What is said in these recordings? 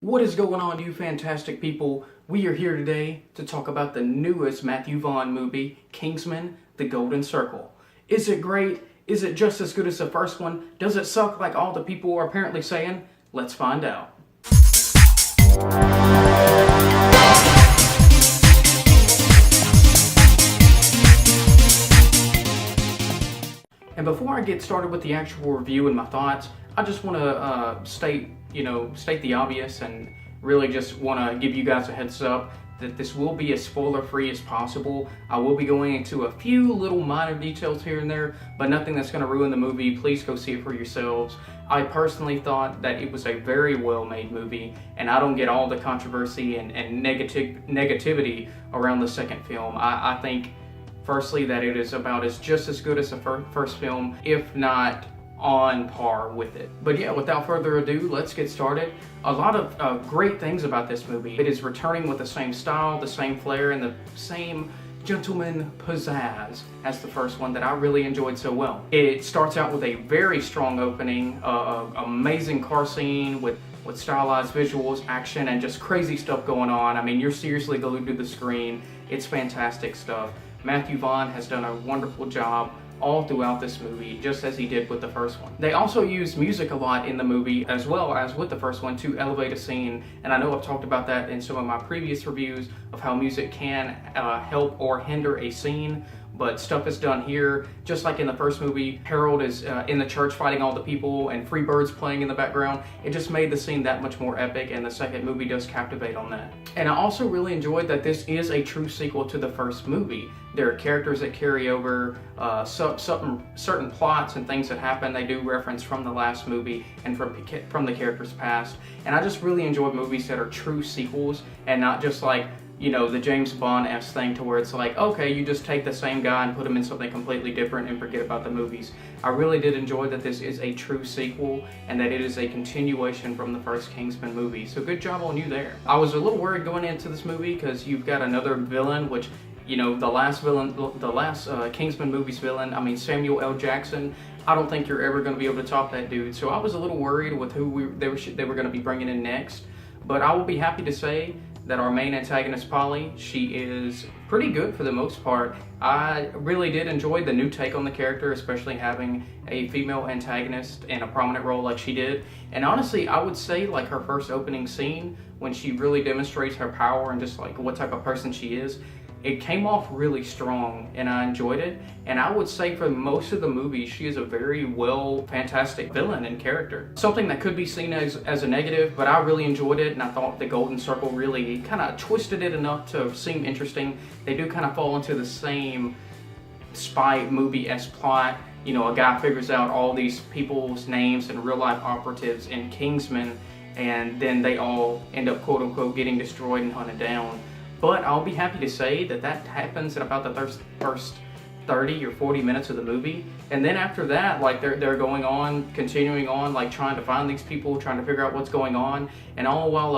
What is going on, you fantastic people? We are here today to talk about the newest Matthew Vaughn movie, Kingsman: The Golden Circle. Is it great? Is it just as good as the first one? Does it suck like all the people are apparently saying? Let's find out. And before I get started with the actual review and my thoughts, I just want to state the obvious and really just want to give you guys a heads up that this will be as spoiler-free as possible. I will be going into a few little minor details here and there, but nothing that's going to ruin the movie. Please go see it for yourselves. I personally thought that it was a very well-made movie, and I don't get all the controversy and negativity around the second film. I think, firstly, that it is about just as good as the first film, if not on par with it. But yeah, without further ado, let's get started. A lot of great things about this movie. It is returning with the same style, the same flair, and the same gentleman pizzazz as the first one that I really enjoyed so well. It starts out with a very strong opening, amazing car scene with stylized visuals, action, and just crazy stuff going on. I mean, you're seriously glued to the screen. It's fantastic stuff. Matthew Vaughn has done a wonderful job all throughout this movie, just as he did with the first one. They also use music a lot in the movie, as well as with the first one, to elevate a scene, and I know I've talked about that in some of my previous reviews of how music can help or hinder a scene, but stuff is done here. Just like in the first movie, Harold is in the church fighting all the people and Freebird's playing in the background. It just made the scene that much more epic, and the second movie does captivate on that. And I also really enjoyed that this is a true sequel to the first movie. There are characters that carry over, certain plots and things that happen they do reference from the last movie and from the characters' past. And I just really enjoy movies that are true sequels and not just like, you know, the James Bond-esque thing to where it's like, okay, you just take the same guy and put him in something completely different and forget about the movies. I really did enjoy that this is a true sequel and that it is a continuation from the first Kingsman movie. So good job on you there. I was a little worried going into this movie because you've got another villain, which, you know, the last Kingsman movie's villain, I mean, Samuel L. Jackson, I don't think you're ever going to be able to top that dude. So I was a little worried with who they were going to be bringing in next. But I will be happy to say that our main antagonist, Polly, she is pretty good for the most part. I really did enjoy the new take on the character, especially having a female antagonist in a prominent role like she did. And honestly, I would say like her first opening scene, when she really demonstrates her power and just like what type of person she is, it came off really strong and I enjoyed it. And I would say for most of the movie, she is a very fantastic villain and character. Something that could be seen as a negative, but I really enjoyed it, and I thought the Golden Circle really kind of twisted it enough to seem interesting. They do kind of fall into the same spy movie-esque plot. You know, a guy figures out all these people's names and real-life operatives in Kingsman, and then they all end up quote-unquote getting destroyed and hunted down. But I'll be happy to say that that happens in about the first 30 or 40 minutes of the movie. And then after that, like they're going on, continuing on, like trying to find these people, trying to figure out what's going on. And all while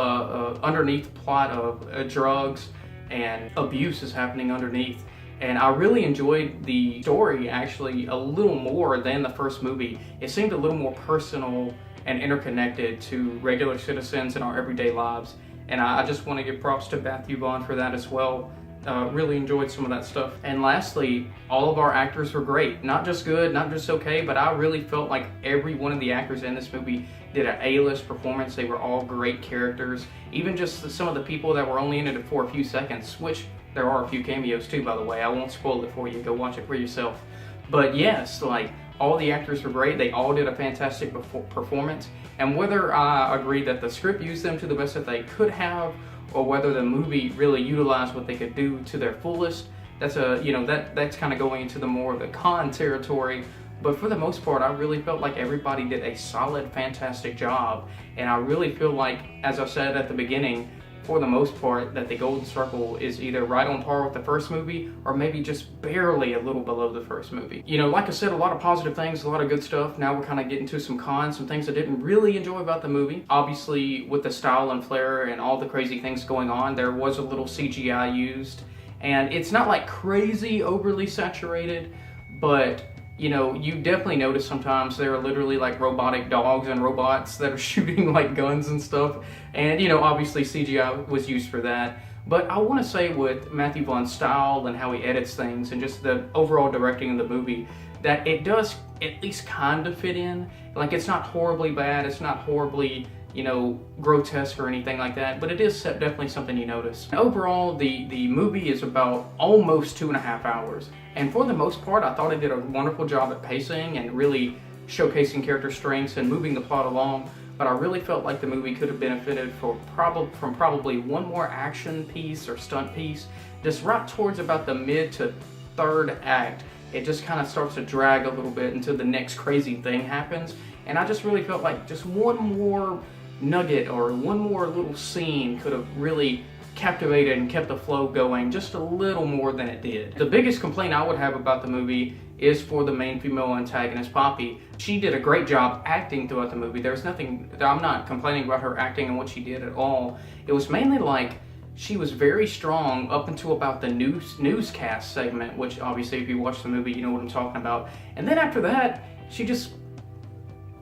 underneath the plot of drugs and abuse is happening underneath. And I really enjoyed the story actually a little more than the first movie. It seemed a little more personal and interconnected to regular citizens in our everyday lives. And I just want to give props to Matthew Vaughn for that as well. Really enjoyed some of that stuff. And lastly, all of our actors were great. Not just good, not just okay, but I really felt like every one of the actors in this movie did an A-list performance. They were all great characters. Even just some of the people that were only in it for a few seconds, which there are a few cameos too, by the way. I won't spoil it for you. Go watch it for yourself. But yes, like, all the actors were great. They all did a fantastic performance. And whether I agree that the script used them to the best that they could have, or whether the movie really utilized what they could do to their fullest, that's kind of going into the more of the con territory. But for the most part, I really felt like everybody did a solid, fantastic job. And I really feel like, as I said at the beginning, for the most part, that the Golden Circle is either right on par with the first movie or maybe just barely a little below the first movie. You know, like I said, a lot of positive things, a lot of good stuff. Now we're kind of getting to some cons, some things I didn't really enjoy about the movie. Obviously, with the style and flair and all the crazy things going on, there was a little CGI used. And it's not like crazy overly saturated, but you know, you definitely notice sometimes there are literally like robotic dogs and robots that are shooting like guns and stuff. And, you know, obviously CGI was used for that. But I want to say with Matthew Vaughn's style and how he edits things and just the overall directing of the movie, that it does at least kind of fit in. Like, it's not horribly bad, it's not horribly, you know, grotesque or anything like that, but it is definitely something you notice. Overall, the movie is about almost 2.5 hours, and for the most part, I thought it did a wonderful job at pacing and really showcasing character strengths and moving the plot along. But I really felt like the movie could have benefited from probably one more action piece or stunt piece, just right towards about the mid to third act. It just kind of starts to drag a little bit until the next crazy thing happens, and I just really felt like just one more nugget or one more little scene could have really captivated and kept the flow going just a little more than it did. The biggest complaint I would have about the movie is for the main female antagonist, Poppy. She did a great job acting throughout the movie. There's nothing, I'm not complaining about her acting and what she did at all. It was mainly like she was very strong up until about the newscast segment, which obviously if you watch the movie you know what I'm talking about. And then after that, she just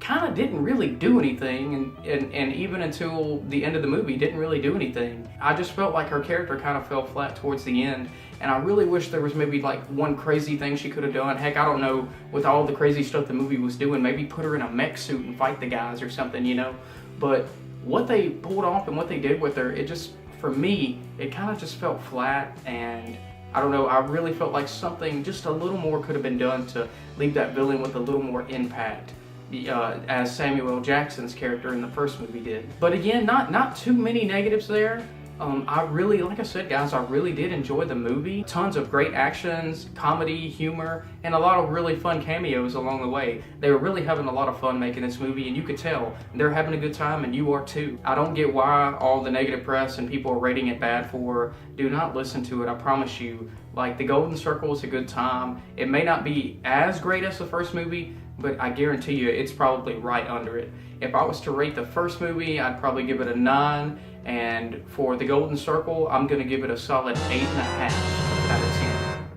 kind of didn't really do anything, and even until the end of the movie didn't really do anything. I just felt like her character kind of fell flat towards the end, and I really wish there was maybe like one crazy thing she could have done. Heck, I don't know, with all the crazy stuff the movie was doing, maybe put her in a mech suit and fight the guys or something, you know. But what they pulled off and what they did with her, it just, for me, it kind of just felt flat, and I don't know, I really felt like something just a little more could have been done to leave that villain with a little more impact. As Samuel L. Jackson's character in the first movie did. But again, not too many negatives there. I really, like I said guys, I really did enjoy the movie. Tons of great actions, comedy, humor, and a lot of really fun cameos along the way. They were really having a lot of fun making this movie, and you could tell they're having a good time, and you are too. I don't get why all the negative press and people are rating it bad for. Do not listen to it, I promise you. Like, the Golden Circle is a good time. It may not be as great as the first movie, but I guarantee you it's probably right under it. If I was to rate the first movie, I'd probably give it a 9, and for the Golden Circle, I'm going to give it a solid 8.5 out of 10.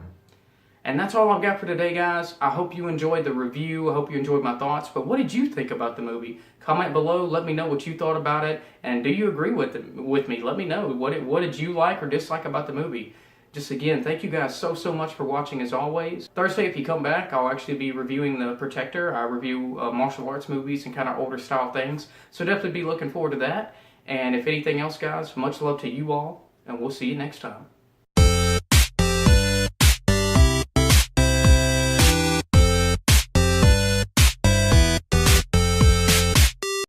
And that's all I've got for today, guys. I hope you enjoyed the review. I hope you enjoyed my thoughts. But what did you think about the movie? Comment below. Let me know what you thought about it. And do you agree with me? Let me know. What did you like or dislike about the movie? Just again, thank you guys so much for watching as always. Thursday, if you come back, I'll actually be reviewing The Protector. I review martial arts movies and kind of older style things. So definitely be looking forward to that. And if anything else, guys, much love to you all, and we'll see you next time.